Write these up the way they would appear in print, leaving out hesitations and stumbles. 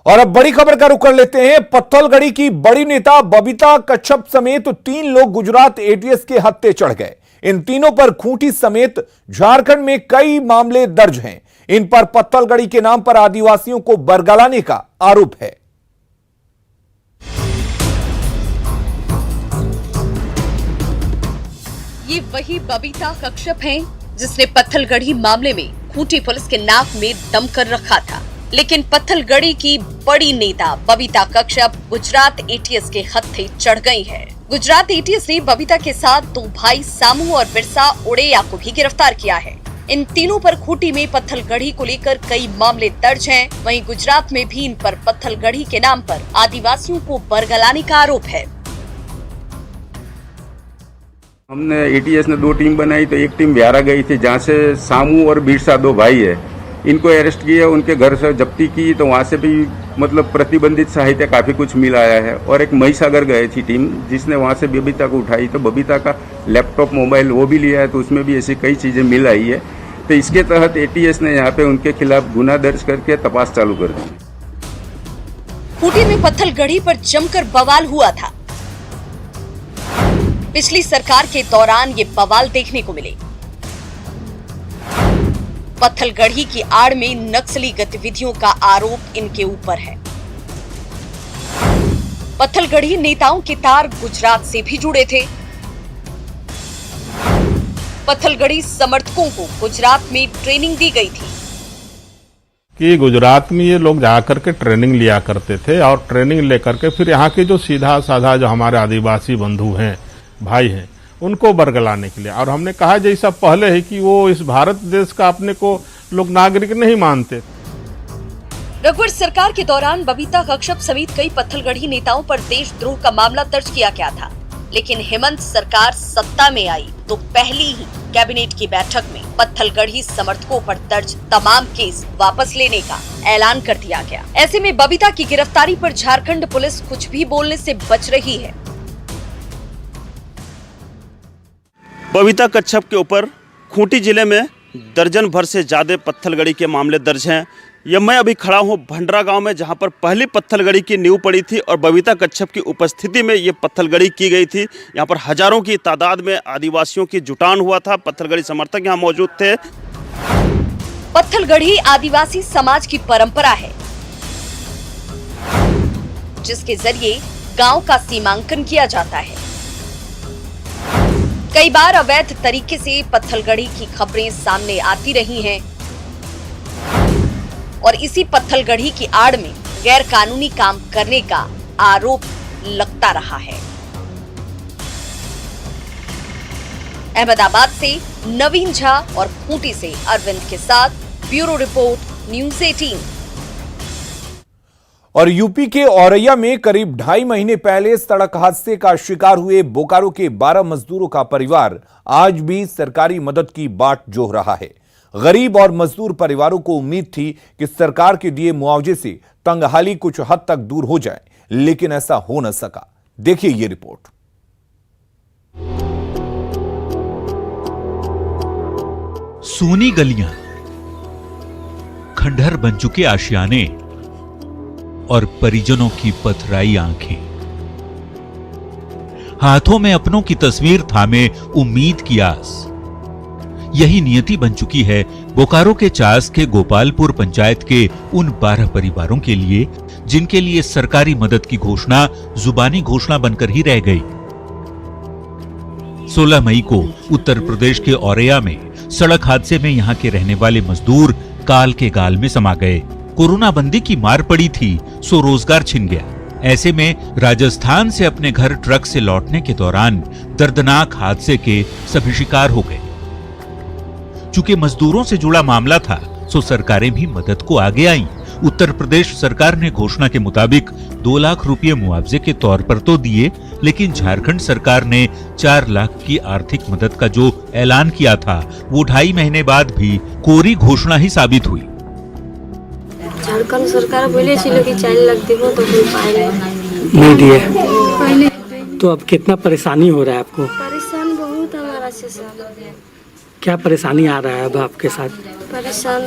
और अब बड़ी खबर का रुख कर लेते हैं। पत्थलगड़ी की बड़ी नेता बबीता कच्छप समेत 3 लोग गुजरात एटीएस के हत्थे चढ़ गए। इन तीनों पर खूंटी समेत झारखंड में कई मामले दर्ज हैं। इन पर पत्थलगड़ी के नाम पर आदिवासियों को बरगलाने का आरोप है। ये वही बबीता कच्छप हैं जिसने पत्थलगड़ी मामले में खूंटी पुलिस के नाक में दम कर रखा था। लेकिन पत्थलगड़ी की बड़ी नेता बबीता कच्छप गुजरात एटीएस के हत्थे चढ़ गई है। गुजरात एटीएस ने बबीता के साथ 2 भाई सामू और बिरसा ओडेया को भी गिरफ्तार किया है। इन तीनों पर खूंटी में पत्थलगड़ी को लेकर कई मामले दर्ज हैं। वहीं गुजरात में भी इन पर पत्थलगड़ी के नाम पर आदिवासियों को बरगलाने का आरोप है। हमने एटीएस ने 2 टीम बनाई, तो एक टीम बिहारा गई थी जहाँ से सामू और बिरसा 2 भाई है, इनको अरेस्ट किया, उनके घर से जब्ती की, तो वहाँ से भी मतलब प्रतिबंधित साहित्य काफी कुछ मिल आया है। और एक महिसागर गई थी टीम जिसने वहाँ से बबीता को उठाई, तो बबीता का लैपटॉप मोबाइल वो भी लिया है, तो उसमें भी ऐसी कई चीजें मिल आई है। तो इसके तहत एटीएस ने यहाँ पे उनके खिलाफ गुना दर्ज करके तपास चालू कर दी। खूंटी में पत्थलगड़ी पर जमकर बवाल हुआ था। पिछली सरकार के दौरान ये बवाल देखने को मिले। पत्थलगड़ी की आड़ में नक्सली गतिविधियों का आरोप इनके ऊपर है। पत्थलगड़ी नेताओं के तार गुजरात से भी जुड़े थे। पत्थलगड़ी समर्थकों को गुजरात में ट्रेनिंग दी गई थी कि गुजरात में ये लोग जाकर के ट्रेनिंग लिया करते थे और ट्रेनिंग लेकर के फिर यहाँ के जो सीधा साधा जो हमारे आदिवासी बंधु हैं, भाई हैं, उनको बरगलाने के लिए। और हमने कहा जैसा पहले है कि वो इस भारत देश का अपने को लोग नागरिक नहीं मानते। रघुवर सरकार के दौरान बबीता कच्छप समेत कई पत्थलगड़ी नेताओं पर देशद्रोह का मामला दर्ज किया गया था। लेकिन हेमंत सरकार सत्ता में आई तो पहली ही कैबिनेट की बैठक में पत्थलगड़ी समर्थकों पर दर्ज तमाम केस वापस लेने का ऐलान कर दिया गया। ऐसे में बबीता की गिरफ्तारी पर झारखंड पुलिस कुछ भी बोलने से बच रही है। बबीता कच्छप के ऊपर खूंटी जिले में दर्जन भर से ज़्यादा पत्थलगड़ी के मामले दर्ज हैं। यह मैं अभी खड़ा हूं भंडरा गांव में, जहां पर पहली पत्थलगड़ी की नींव पड़ी थी और बबीता कच्छप की उपस्थिति में ये पत्थलगड़ी की गई थी। यहां पर हजारों की तादाद में आदिवासियों की जुटान हुआ था। पत्थलगड़ी समर्थक यहां मौजूद थे। पत्थलगड़ी आदिवासी समाज की परंपरा है जिसके जरिए गांव का सीमांकन किया जाता है। कई बार अवैध तरीके से पत्थलगड़ी की खबरें सामने आती रही हैं और इसी पत्थलगड़ी की आड़ में गैर कानूनी काम करने का आरोप लगता रहा है। अहमदाबाद से नवीन झा और खूंटी से अरविंद के साथ ब्यूरो रिपोर्ट, न्यूज़ 18। और यूपी के औरैया में करीब 2.5 महीने पहले सड़क हादसे का शिकार हुए बोकारो के 12 मजदूरों का परिवार आज भी सरकारी मदद की बाट जोह रहा है। गरीब और मजदूर परिवारों को उम्मीद थी कि सरकार के दिए मुआवजे से तंगहाली कुछ हद तक दूर हो जाए, लेकिन ऐसा हो न सका। देखिए ये रिपोर्ट। सूनी गलियां, खंडहर बन चुके आशियाने और परिजनों की पथराई आंखें, हाथों में अपनों की तस्वीर थामे उम्मीद की आस, यही नियति बन चुकी है बोकारो के चास के गोपालपुर पंचायत के उन 12 परिवारों के लिए जिनके लिए सरकारी मदद की घोषणा जुबानी घोषणा बनकर ही रह गई। 16 मई को उत्तर प्रदेश के औरैया में सड़क हादसे में यहां के रहने वाले मजदूर काल के गाल में समा गए। कोरोना बंदी की मार पड़ी थी, सो रोजगार छिन गया। ऐसे में राजस्थान से अपने घर ट्रक से लौटने के दौरान दर्दनाक हादसे के सभी शिकार हो गए। चूंकि मजदूरों से जुड़ा मामला था, सो सरकारें भी मदद को आगे आईं। उत्तर प्रदेश सरकार ने घोषणा के मुताबिक 2 लाख रुपए मुआवजे के तौर पर तो दिए, लेकिन झारखंड सरकार ने 4 लाख की आर्थिक मदद का जो ऐलान किया था, वो 2.5 महीने बाद भी कोरी घोषणा ही साबित हुई। झारखंड सरकार बोले कि 4 लाख देबो तो कोई पाए नहीं दिए पहले। तो अब कितना परेशानी हो रहा है आपको? परेशान बहुत हमारा से सर। क्या परेशानी आ रहा है अब आपके साथ? परेशान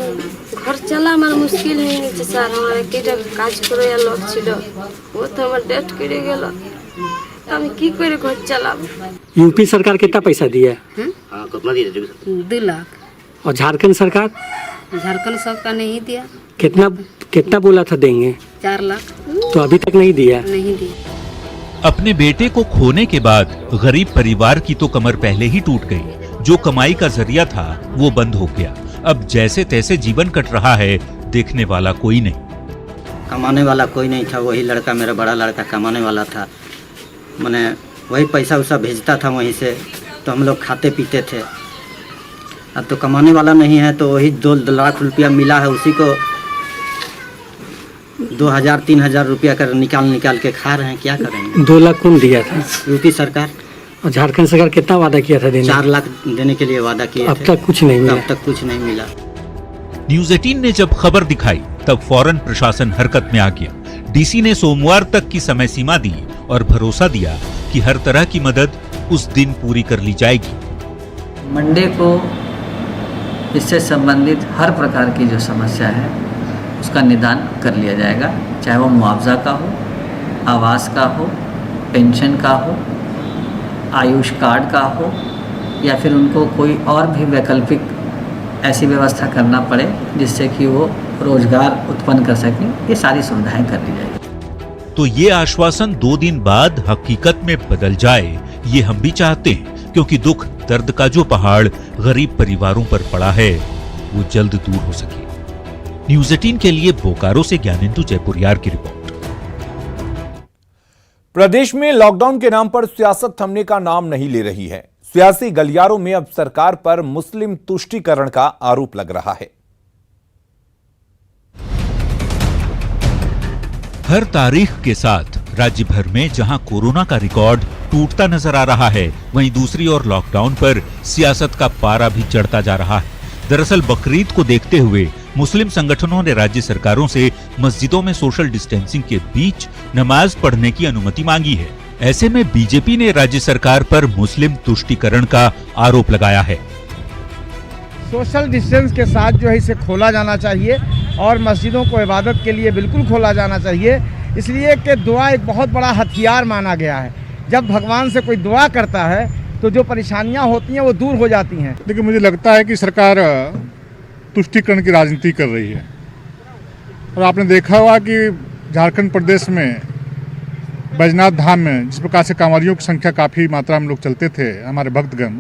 घर चला हमारा मुश्किल है नीचे सर हमारा केटा काज करे या लोग छिलो वो तो हमारा डेट करे गेल हम की करे घर चलाब। यूपी सरकार कितना पैसा दिया? हाँ कितना दिया? 2 लाख। और झारखंड सरकार? झारखंड सरकार नहीं दिया। कितना बोला था देंगे? 4 लाख। तो अभी तक नहीं दिया? नहीं दिया। अपने बेटे को खोने के बाद गरीब परिवार की तो कमर पहले ही टूट गई। जो कमाई का जरिया था वो बंद हो गया। अब जैसे तैसे जीवन कट रहा है, देखने वाला कोई नहीं। कमाने वाला कोई नहीं था। वही लड़का, मेरा बड़ा लड़का कमाने वाला था। मैंने वही पैसा उसा भेजता था वहीं से, तो हम लोग खाते पीते थे। अब तो कमाने वाला नहीं है, तो वही 2 लाख रुपया मिला है, उसी को 2000-3000 रुपया कर निकाल के खा रहे हैं। क्या करेंगे? 2 लाख कौन दिया था? यूपी सरकार। और झारखंड सरकार कितना वादा किया था देने? 4 लाख देने के लिए वादा किए अब थे। तक कुछ नहीं मिला। अब तक कुछ नहीं मिला। न्यूज 18 ने जब खबर दिखाई तब फौरन प्रशासन हरकत में आ गया। डीसी ने सोमवार तक की समय सीमा दी और भरोसा दिया कि हर तरह की मदद उस दिन पूरी कर ली जाएगी। मंडे को इससे संबंधित हर प्रकार की जो समस्या है उसका निदान कर लिया जाएगा, चाहे वो मुआवजा का हो, आवास का हो, पेंशन का हो, आयुष कार्ड का हो, या फिर उनको कोई और भी वैकल्पिक ऐसी व्यवस्था करना पड़े जिससे कि वो रोजगार उत्पन्न कर सकें। ये सारी सुविधाएं कर दी जाएगी। तो ये आश्वासन 2 दिन बाद हकीकत में बदल जाए, ये हम भी चाहते हैं, क्योंकि दुख दर्द का जो पहाड़ गरीब परिवारों पर पड़ा है वो जल्द दूर हो सके। न्यूज 18 के लिए बोकारो से ज्ञानेंदु जयपुरियार की रिपोर्ट। प्रदेश में लॉकडाउन के नाम पर सियासत थमने का नाम नहीं ले रही है। सियासी गलियारों में अब सरकार पर मुस्लिम तुष्टीकरण का आरोप लग रहा है। हर तारीख के साथ राज्य भर में जहां कोरोना का रिकॉर्ड टूटता नजर आ रहा है, वहीं दूसरी ओर लॉकडाउन पर सियासत का पारा भी चढ़ता जा रहा है। दरअसल बकरीद को देखते हुए मुस्लिम संगठनों ने राज्य सरकारों से मस्जिदों में सोशल डिस्टेंसिंग के बीच नमाज पढ़ने की अनुमति मांगी है। ऐसे में बीजेपी ने राज्य सरकार पर मुस्लिम तुष्टीकरण का आरोप लगाया है। सोशल डिस्टेंस के साथ जो है इसे खोला जाना चाहिए और मस्जिदों को इबादत के लिए बिल्कुल खोला जाना चाहिए, इसलिए कि दुआ एक बहुत बड़ा हथियार माना गया है। जब भगवान से कोई दुआ करता है तो जो परेशानियां होती हैं वो दूर हो जाती हैं। लेकिन मुझे लगता है कि सरकार तुष्टीकरण की राजनीति कर रही है। और आपने देखा होगा कि झारखंड प्रदेश में बैजनाथ धाम में जिस प्रकार से कांवरियों की संख्या काफ़ी मात्रा में लोग चलते थे, हमारे भक्तगण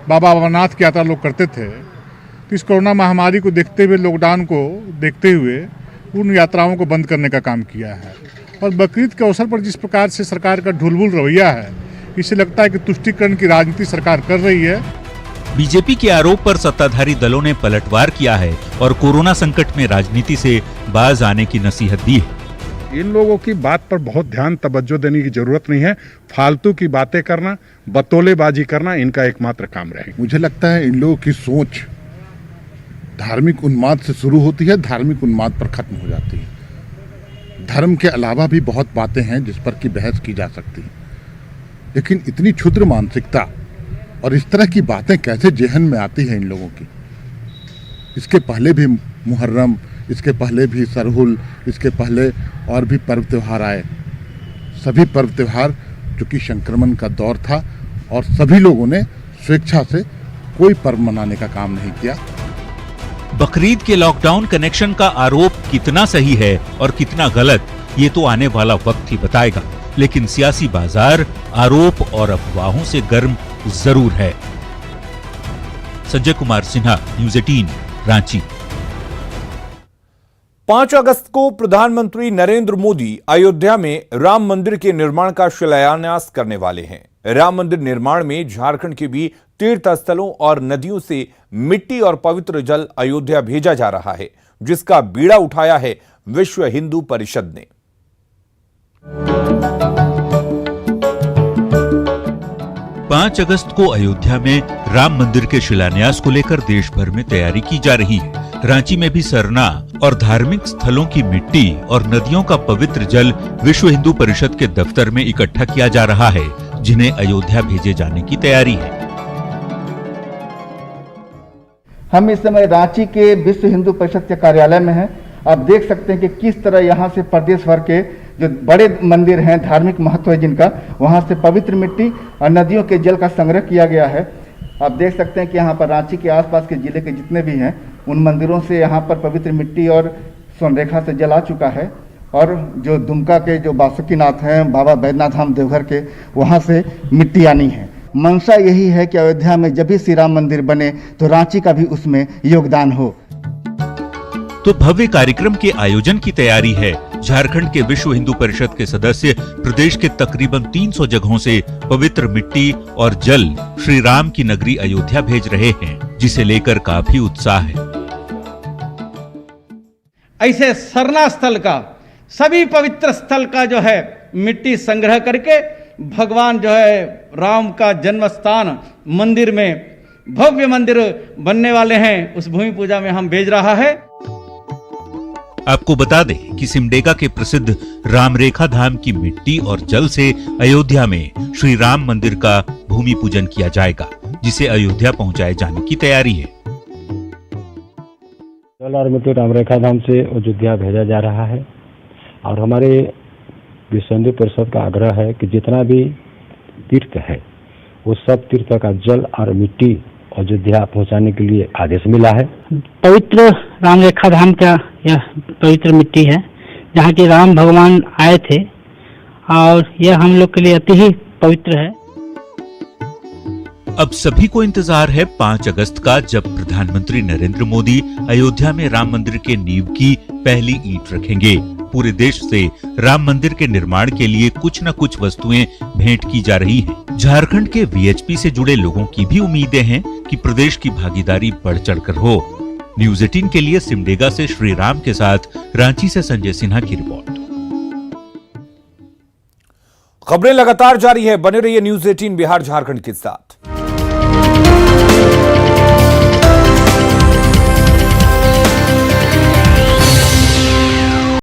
बाबा अमरनाथ की यात्रा लोग करते थे, तो इस कोरोना महामारी को देखते हुए, लॉकडाउन को देखते हुए उन यात्राओं को बंद करने का काम किया है। और बकरीद के अवसर पर जिस प्रकार से सरकार का ढुलबुल रवैया है, इससे लगता है कि तुष्टीकरण की राजनीति सरकार कर रही है। बीजेपी के आरोप पर सत्ताधारी दलों ने पलटवार किया है और कोरोना संकट में राजनीति से बाज आने की नसीहत दी है। इन लोगों की बात पर बहुत ध्यान तवज्जो देने की जरूरत नहीं है। फालतू की बातें करना, बतौलेबाजी करना इनका एकमात्र काम रहेगा। मुझे लगता है इन लोगों की सोच धार्मिक उन्माद से शुरू होती है, धार्मिक उन्माद पर खत्म हो जाती है। धर्म के अलावा भी बहुत बातें हैं जिस पर की बहस की जा सकती है, लेकिन इतनी क्षुद्र मानसिकता और इस तरह की बातें कैसे जेहन में आती है इन लोगों की। इसके पहले भी मुहर्रम, इसके पहले भी सरहुल, इसके पहले और भी पर्व त्यौहार आए। सभी पर्व त्यौहार जो कि संक्रमण का दौर था और सभी लोगों ने स्वेच्छा से कोई पर्व मनाने का काम नहीं किया। बकरीद के लॉकडाउन कनेक्शन का आरोप कितना सही है और कितना गलत, ये तो आने वाला वक्त ही बताएगा। लेकिन सियासी बाजार आरोप और अफवाहों से गर्म जरूर है। संजय कुमार सिन्हा, न्यूज 18, रांची। 5 अगस्त को प्रधानमंत्री नरेंद्र मोदी अयोध्या में राम मंदिर के निर्माण का शिलान्यास करने वाले हैं। राम मंदिर निर्माण में झारखंड के भी तीर्थ स्थलों और नदियों से मिट्टी और पवित्र जल अयोध्या भेजा जा रहा है, जिसका बीड़ा उठाया है विश्व हिंदू परिषद ने। 5 अगस्त को अयोध्या में राम मंदिर के शिलान्यास को लेकर देश भर में तैयारी की जा रही है। रांची में भी सरना और धार्मिक स्थलों की मिट्टी और नदियों का पवित्र जल विश्व हिंदू परिषद के दफ्तर में इकट्ठा किया जा रहा है, जिन्हें अयोध्या भेजे जाने की तैयारी है। हम इस समय रांची के विश्व हिंदू परिषद के कार्यालय में हैं। आप देख सकते हैं कि किस तरह यहाँ से प्रदेश भर के जो बड़े मंदिर हैं, धार्मिक महत्व है जिनका, वहाँ से पवित्र मिट्टी और नदियों के जल का संग्रह किया गया है। आप देख सकते हैं कि यहाँ पर रांची के आसपास के जिले के जितने भी हैं उन मंदिरों से यहाँ पर पवित्र मिट्टी और स्वर्णरेखा से जल आ चुका है। और जो दुमका के जो बासुकीनाथ हैं, बाबा बैद्यनाथ धाम देवघर के, वहाँ से मिट्टी आनी है। मंशा यही है कि अयोध्या में जब भी श्री राम मंदिर बने तो रांची का भी उसमें योगदान हो। तो भव्य कार्यक्रम के आयोजन की तैयारी है। झारखंड के विश्व हिंदू परिषद के सदस्य प्रदेश के तकरीबन 300 जगहों से पवित्र मिट्टी और जल श्री राम की नगरी अयोध्या भेज रहे हैं, जिसे लेकर काफी उत्साह है। ऐसे सरना स्थल का, सभी पवित्र स्थल का जो है मिट्टी संग्रह करके भगवान जो है राम का जन्म स्थान मंदिर में भव्य मंदिर बनने वाले हैं, उस भूमि पूजा में हम भेज रहा है। आपको बता दें कि सिमडेगा के प्रसिद्ध रामरेखा धाम की मिट्टी और जल से अयोध्या में श्री राम मंदिर का भूमि पूजन किया जाएगा, जिसे अयोध्या पहुंचाए जाने की तैयारी है। जल और मिट्टी रामरेखा धाम से अयोध्या भेजा जा रहा है और हमारे विश्व हिंदू परिषद का आग्रह है कि जितना भी तीर्थ है वो सब तीर्थ का जल और मिट्टी अयोध्या पहुंचाने के लिए आदेश मिला है। पवित्र रामरेखा धाम का यह पवित्र मिट्टी है जहाँ के राम भगवान आए थे और यह हम लोग के लिए अति ही पवित्र है। अब सभी को इंतजार है 5 अगस्त का, जब प्रधानमंत्री नरेंद्र मोदी अयोध्या में राम मंदिर के नींव की पहली ईंट रखेंगे। पूरे देश से राम मंदिर के निर्माण के लिए कुछ न कुछ वस्तुएं भेंट की जा रही हैं। झारखंड के वीएचपी से जुड़े लोगों की भी उम्मीदें हैं कि प्रदेश की भागीदारी बढ़ चढ़कर हो। न्यूज 18 के लिए सिमडेगा से श्री राम के साथ रांची से संजय सिन्हा की रिपोर्ट। खबरें लगातार जारी है, बने रहिए न्यूज 18 बिहार झारखंड के साथ।